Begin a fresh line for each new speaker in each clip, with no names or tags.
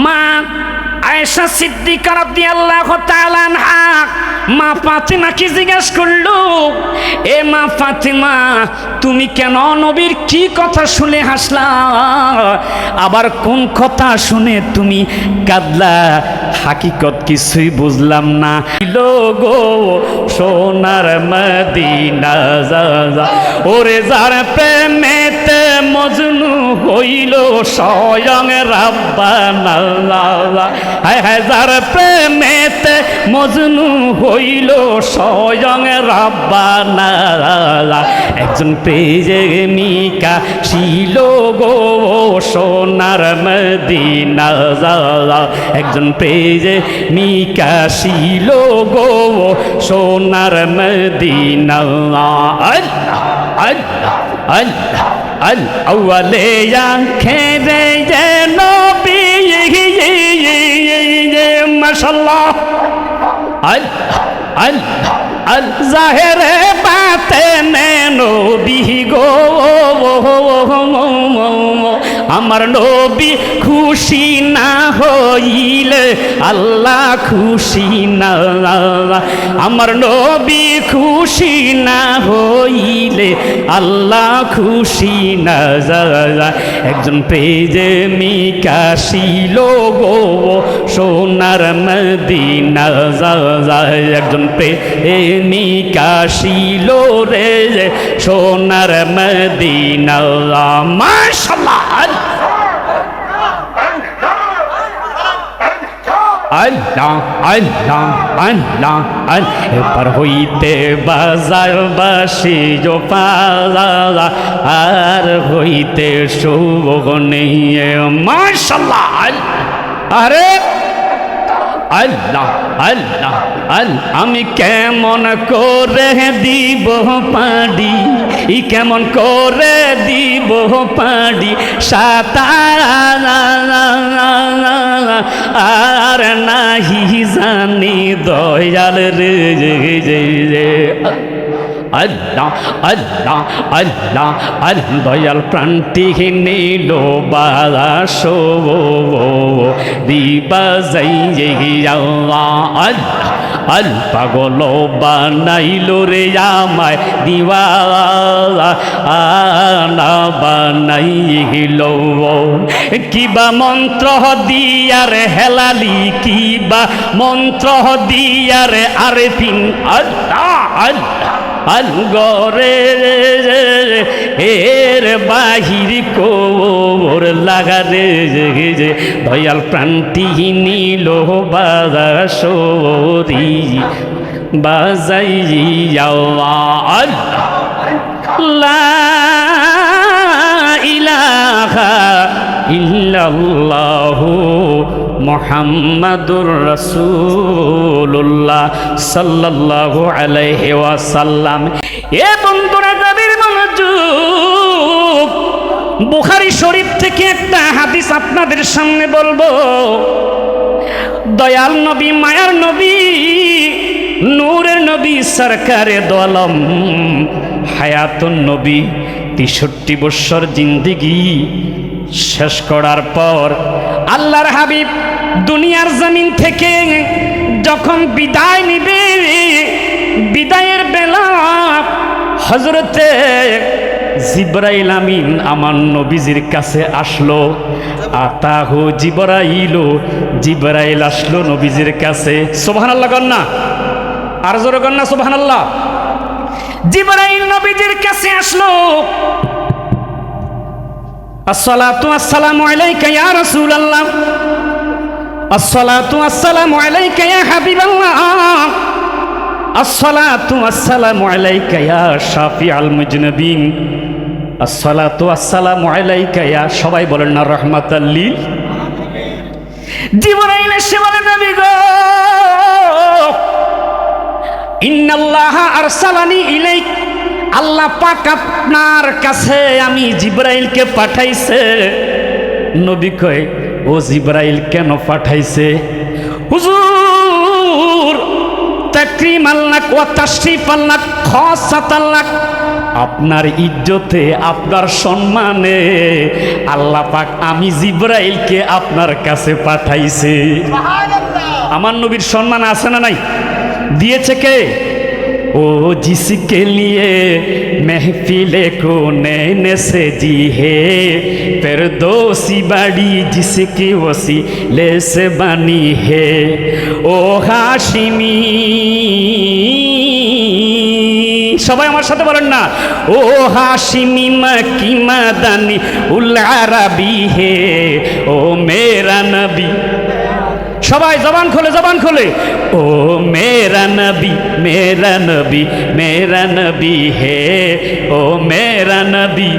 মা আয়েশা সিদ্দিকা রাদিয়াল্লাহু তাআলা আনহা মা ফাতিমাকে জিজ্ঞেস করলো, এ মা ফাতিমা, তুমি কেন নবীর কি কথা শুনে হাসলা, আবার কোন কথা শুনে তুমি কাঁদলা? হাকিকত কিছুই বুঝলাম না। লোগো সোনার মদিনা ওরে যার প্রেমেতে মজনু হইল স্বয়ং রাব্বানা, হায় হায় যার প্রেমেতে মজনু হইল স্বয়ং রাব্বানা, একজন প্রেমিকা ছিল গো সোনার মদিনা, একজন প্রেমিকা ছিল গো সোনার মদিনা। আল্লাহ আল্লাহ আল্লাহ আল্লাহ আউয়ালে আখেরে যে নবী মাশাআল্লাহ, আল্লাহ আল্লাহ আল জাহেরে বাতেনে নবী গো, আমার নবী খুশি না হইলে আল্লাহ খুশি না, আমার নবী খুশি না হইলে আল্লাহ খুশি না। একজন প্রেমিকা ছিল গো সোনার মদিনা, একজন প্রেমিকা ছিল রে সোনার মদিনা। মাশাআল্লাহ আল্লাহ আল্লাহ আল্লাহ এবার হইতে বাজার বাসি জো পালা আর হইতে শুভ নেই। মাশাআল্লাহ আরে আল্লাহ আল্লাহ আল্লাহ আমি কেমন করে দিব পাডি, কেমন করে দিব পাডি সাতার আর নাহি জানি দয়াল রে। আল্লাহ আল্লাহ আল্লাহ আল্লাহ দয়াল প্রাণটি নিল বাসো দিবা যাইয়া, আল্লাহ আল পাগল বানাইল রে আমায় দিওয়ানা বানাইল, কিবা মন্ত্র দিয়ার হেলালি, কিবা মন্ত্র দিয়ার আরেফিন। আল্লাহ আল্লাহ আলগরে এর বাহির কোর লাগারে যে দয়াল প্রাণটি নিল বাজাসরি বাজাইয়া। আল্লাহ লা ইলাহা ইল্লাল্লাহু মুহাম্মাদুর রাসূলুল্লাহ সাল্লাল্লাহু আলাইহি ওয়াসাল্লাম। এ বন্ধুরা যাদের মনোযোগ, বুখারী শরীফ থেকে একটা হাদিস আপনাদের সামনে বলবো। দয়াল নবী, মায়ার নবী, নূরের নবী, সরকারে দো আলম, হায়াতুন নবী ৬৩ বছর জিন্দেগি শেষ করার পর আল্লাহর হাবিব দুনিয়ার জমিন থেকে যখন বিদায় নিবে, বিদায়ের বেলা হযরতে জিবরাইল আমিন আমার নবীজির কাছে আসলো। আতাহু জিবরাইল, জিবরাইল আসলো নবীজির কাছে। সুবহানাল্লাহ কন্যা, আর জোরে কন্যা সুবহানাল্লাহ। জিবরাইল নবীজির কাছে আসলো। আসসালাতু আসসালামু আলাইকা ইয়া রাসূলুল্লাহ, আসসালাতু আসসালামু আলাইকা ইয়া হাবিবাল্লাহ, আসসালাতু আসসালামু আলাইকা ইয়া শাফিউল মুজনিবিন, আসসালাতু আসসালামু আলাইকা ইয়া, সবাই বলেন না, রাহমাতাল লিল। জিবরাইল এসে বলে, নবী গো, ইন্নাল্লাহা আরসালানি ইলাইক, আল্লাহ পাক আপনার কাছে আমি জিবরাইলকে পাঠাইছে। নবী কয়, ও জিবরাইল কেন পাঠাইছে? হুজুর তাকরীমান লাক ওয়া তাশরীফান লাক খাসাতান লাক, আপনার ইজ্জতে, আপনার সম্মানে আল্লাহ পাক আমি জিবরাইলকে আপনার কাছে পাঠাইছে। আমার নবীর সম্মান আছে না নাই? দিয়েছে কে? ओ जिसके लिए महफिले को नैन से जी है, फिरदौसी बाड़ी जिसकी वसीले से बनी है, ओ हाशिमी। সবাই আমার সাথে বলেন না, ও হাশিমি মক্কি মাদানি উল আরবি হে, ও মেরা নবী। সবাই জবান খোলে, জবান খোলে। ও মেরা নবী, মেরা নবী, মেরা নবী হে, ও মেরা নবী।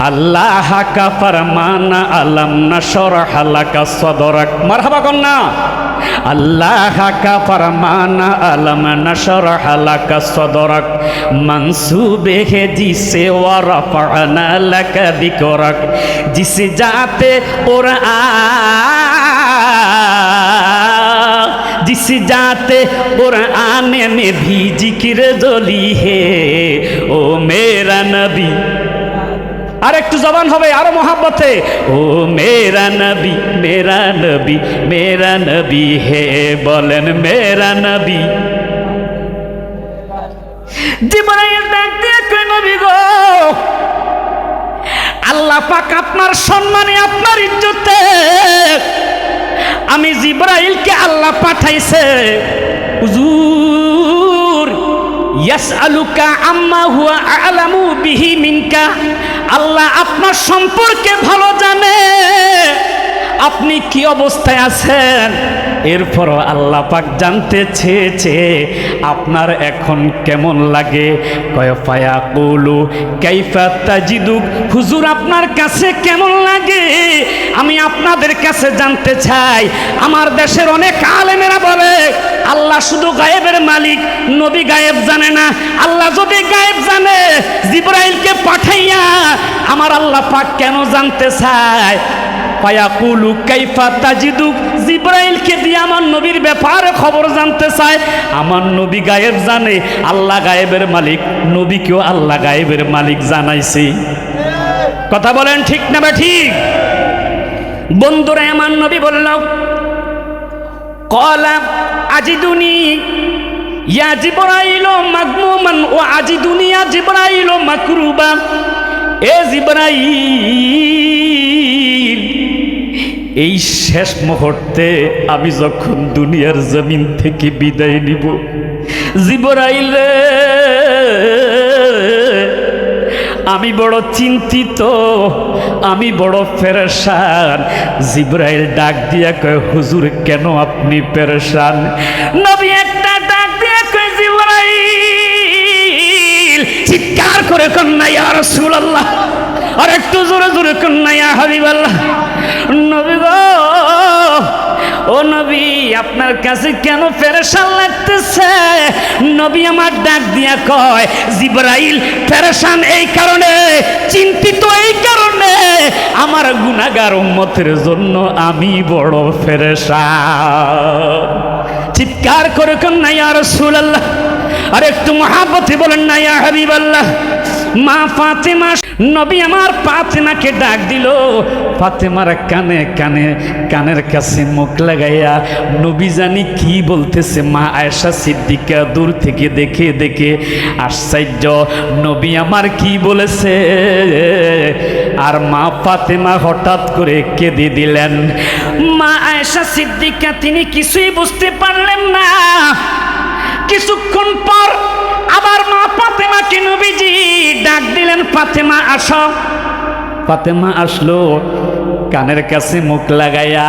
আল্লাহ কা ফরমানা আলম নশরহ লাকা সদরক। মারহাবা কন্না। अल्लाह का फरमाना अलम नशरह लका सदरक, मंसूबे है जिसे वरफअना लका दिकरक। जिस जाते और जिस जाते और आने में भी जिक्र जली है, ओ मेरा नबी। আর একটু জবান হবে আরো মহাব্বতে, ও মেরা নবী, মেরা নবী, মেরা নবী হে, বলেন মেরা নবী। জিবরাইল ডাক দিয়ে কই, নবী গো, আল্লাহ পাক আপনার সম্মানে, আপনার ইজ্জতে আমি জিবরাইলকে আল্লাহ পাঠাইছে। হুজুর ইয়াসআলুকা আম্মা হুয়া আ'লামু বিহি মিনকা। আল্লাহ আপনার সম্পর্কে ভালো জানে, আপনি কি অবস্থায় আছেন। এরপরও আল্লাহ পাক জানতে চেয়েছে আপনার এখন কেমন লাগে। কয় ফায়াকুলু কাইফা তাজিদুক। হুজুর আপনার কাছে কেমন লাগে আমি আপনাদের কাছে জানতে চাই। আমার দেশের অনেক আলেমেরা বলে আল্লাহ শুধু গায়েবের মালিক, নবী গায়েব জানে না। আল্লাহ যদি গায়েব জানে জিবরাইলকে পাঠাইয়া আমার আল্লাহ পাক কেন জানতে চায়। ফায়াকুলু কাইফা তাজিদুক, জিবরাইলকে দিয়ে আমার নবীর ব্যাপারে খবর জানতে চায়। আমার নবী গায়েব জানে, আল্লাহ গায়েবের মালিক, নবীকেও আল্লাহ গায়েবের মালিক জানাইছে। কথা বলেন ঠিক না বা ঠিক? বন্ধুরা, আমার নবী বলল, ক্বালা আজিদুনি ইয়া জিবরাইল মাগমুমান ওয়া আজিদুনি ইয়া জিবরাইল মাকরুবা। এ জিবরাইল, এই শেষ মুহূর্তে আমি যখন দুনিয়ার জমিন থেকে বিদায় নিব, জিবরাইল আমি বড় চিন্তিত, আমি বড় পেরেশান। জিবরাইল ডাক দিয়া কয়, হুজুর কেন আপনি পেরেশান? নবী একটা ডাক দিয়া কয়, জিবরাইল চিৎকার করে কন্যা ইয়া রাসূলুল্লাহ, আর একটু জোরে জোরে কন্যা ইয়া হাবিবাল্লাহ। নবী গো, ও নবী আপনার কাছে কেন পেরেশান লাগতেছে? নবী আমার ডাক দিয়া কয়, জিবরাইল পেরেশান এই কারণে, চিন্তিত এই কারণে, আমার গুনাহগার উম্মতের জন্য আমি বড় পেরেশান। চিৎকার করে কন্যা ইয়া রাসূলুল্লাহ, আর একটু মহাব্বতে বলেন না ইয়া হাবিবাল্লাহ। মা ফাতেমা, নবী আমার ফাতেমাকে ডাক দিল। ফাতেমার কানে কানে কানের কাছে মুখ লাগাইয়া নবী জানি কি বলতেছে। মা আয়েশা সিদ্দিকা দূর থেকে দেখে দেখে আশ্চর্য, নবী আমার কি বলেছে। আর মা ফাতেমা হঠাৎ করে কেঁদে দিলেন। মা আয়েশা সিদ্দিকা তিনি কিছুই বুঝতে পারলেন না। কিছুক্ষণ পর আবার মা ফাতেমাকে নবীজি ডাক দিলেন, ফাতেমা আসো। ফাতেমা আসলো, কানের কাছে মুখ লাগাইয়া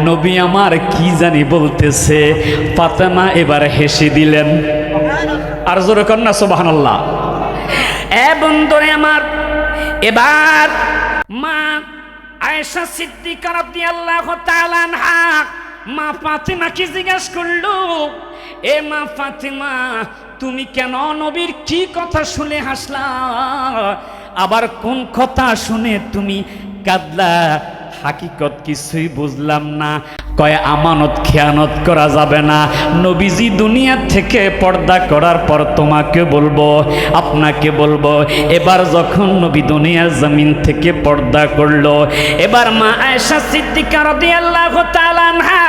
নবী আমার কি জানি বলতেছে। ফাতেমা এবার হেসে দিলেন। আর জোরে কন্যা সুবহানাল্লাহ। এ বন্ধুরে আমার, এবার মা আয়েশা সিদ্দিকা রাদিয়াল্লাহু তাআলা আনহা মা ফাতেমাকে জিজ্ঞাসা করলো, এ মা ফাতেমা তুমি কেন নবীর কি কথা শুনে হাসলা, আবার কোন কথা শুনে তুমি কাঁদলা? হাকিকত কিছুই বুঝলাম না। কয় আমানত খেয়ানত করা যাবে না। নবীজি দুনিয়া থেকে পর্দা করার পর তোমাকে বলবো, আপনাকে বলবো। এবার যখন নবী দুনিয়ার জমিন থেকে পর্দা করলো, এবার মা আয়েশা সিদ্দিকা রাদিয়াল্লাহু তাআলা আনহা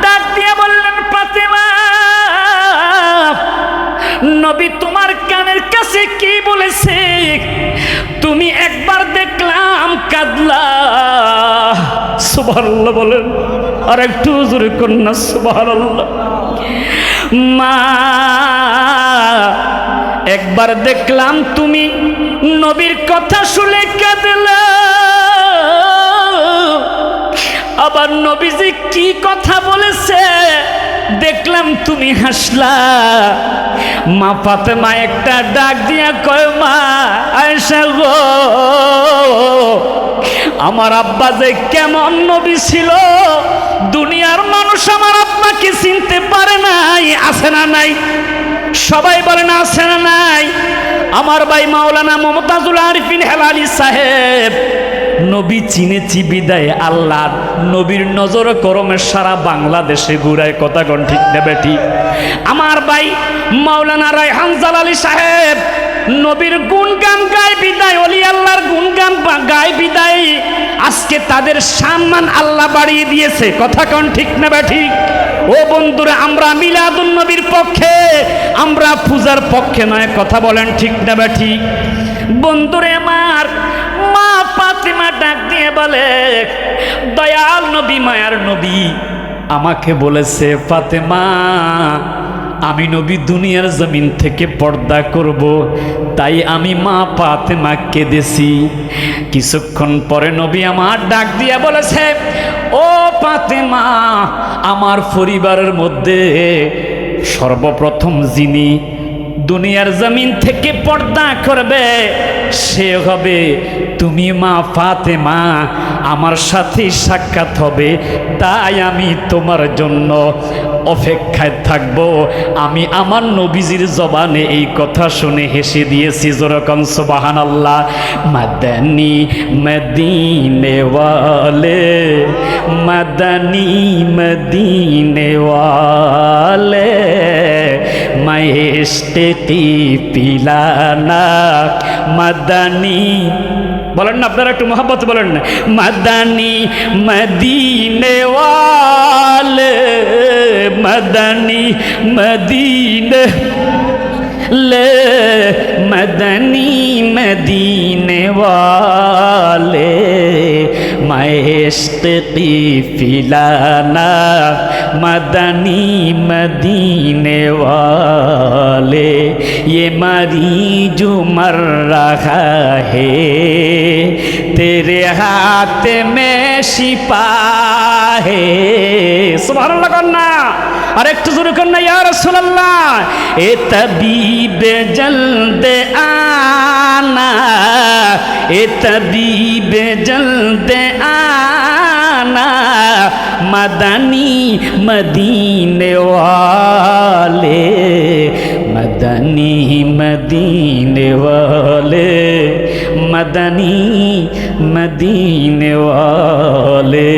ডাক দিয়ে বললেন, ফাতেমা, নবী তোমার কানের কাছে কি বলেছে? তুমি একবার দেখলাম কাঁদলা। সুবহানাল্লাহ বলেন, আর একটু জোরে কন্যা সুবহানাল্লাহ। মা, একবার দেখলাম তুমি নবীর কথা শুনে কাঁদলা, আবার নবীজি কি কথা বলেছে দেখলাম তুমি হাসলা। মা ফাতেমা একটা ডাক দিয়া কয়, মা আয়েশা গো, আমার আব্বা যে কেমন নবী ছিল, দুনিয়ার মানুষ আমার আব্বাকে চিনতে পারে নাই। আছে না নাই? সবাই বলেন আছে না নাই? আমার ভাই মাওলানা মুমতাজুল আরিফিন হেলালি সাহেব, নবী চিনেছি বিদায় আল্লাহ নবীর নজর করমে সারা বাংলাদেশে ঘুরায়। কথা কোন ঠিক নেবে ঠিক? আমার ভাই মাওলানা রায়হান জালালি সাহেব, নবীর গুণগান গায় বিদায়, ওলি আল্লাহর গুণগান গায় বিদায়, আজকে তাদের সম্মান আল্লাহ বাড়িয়ে দিয়েছে। কথা কোন ঠিক নেবে ঠিক? ও বন্ধুরা, আমরা মিলাদুন নবীর পক্ষে, আমরা পূজার পক্ষে নয়। কথা বলেন ঠিক নেবে ঠিক? বন্ধুরে আমার, মা ফাতেমা ডাক দিয়ে বলে, দয়াল নবী, মায়ার নবী আমাকে বলেছে, ফাতেমা, আমি নবী দুনিয়ার জমিন থেকে পর্দা করব, তাই আমি মা ফাতেমা কেঁদেছি। কিছুক্ষণ পরে নবী আমার ডাক দিয়ে বলেছে, ও ফাতেমা, আমার পরিবারের মধ্যে সর্বপ্রথম যিনি দুনিয়ার জমিন থেকে পর্দা করবে সে হবে তুমি মা ফাতেমা। আমার সাথে সাক্ষাৎ হবে, তাই আমি তোমার জন্য অপেক্ষায় থাকব। আমি আমার নবীজির জবানে এই কথা শুনে হেসে দিয়েছি। যেরকম সুবহানাল্লাহ। মাদানী মদিনে ওয়ালে, মাদানী মদিনে ওয়ালে, মাইস্টেটি পিলানা মাদানী। বলেন না আপনারা, একটু মোহাম্মত বলেন না। মাদানী মদিনে ওয়ালে, মাদানী মদিনে ले, मदनी मदीने वाले, मस्त की पिलाना मदनी मदीने वाले, ये मरीज मर रहा है तेरे हाथ में शिफा है। सुभान अल्लाह। और एक जुर्म करना या रसूलल्लाह, ए तबीब जल्द आना, ए तबीब जल्द आना, मदनी मदीने वाले, मदनी मदीने वाले, मदनी मदीने वाले।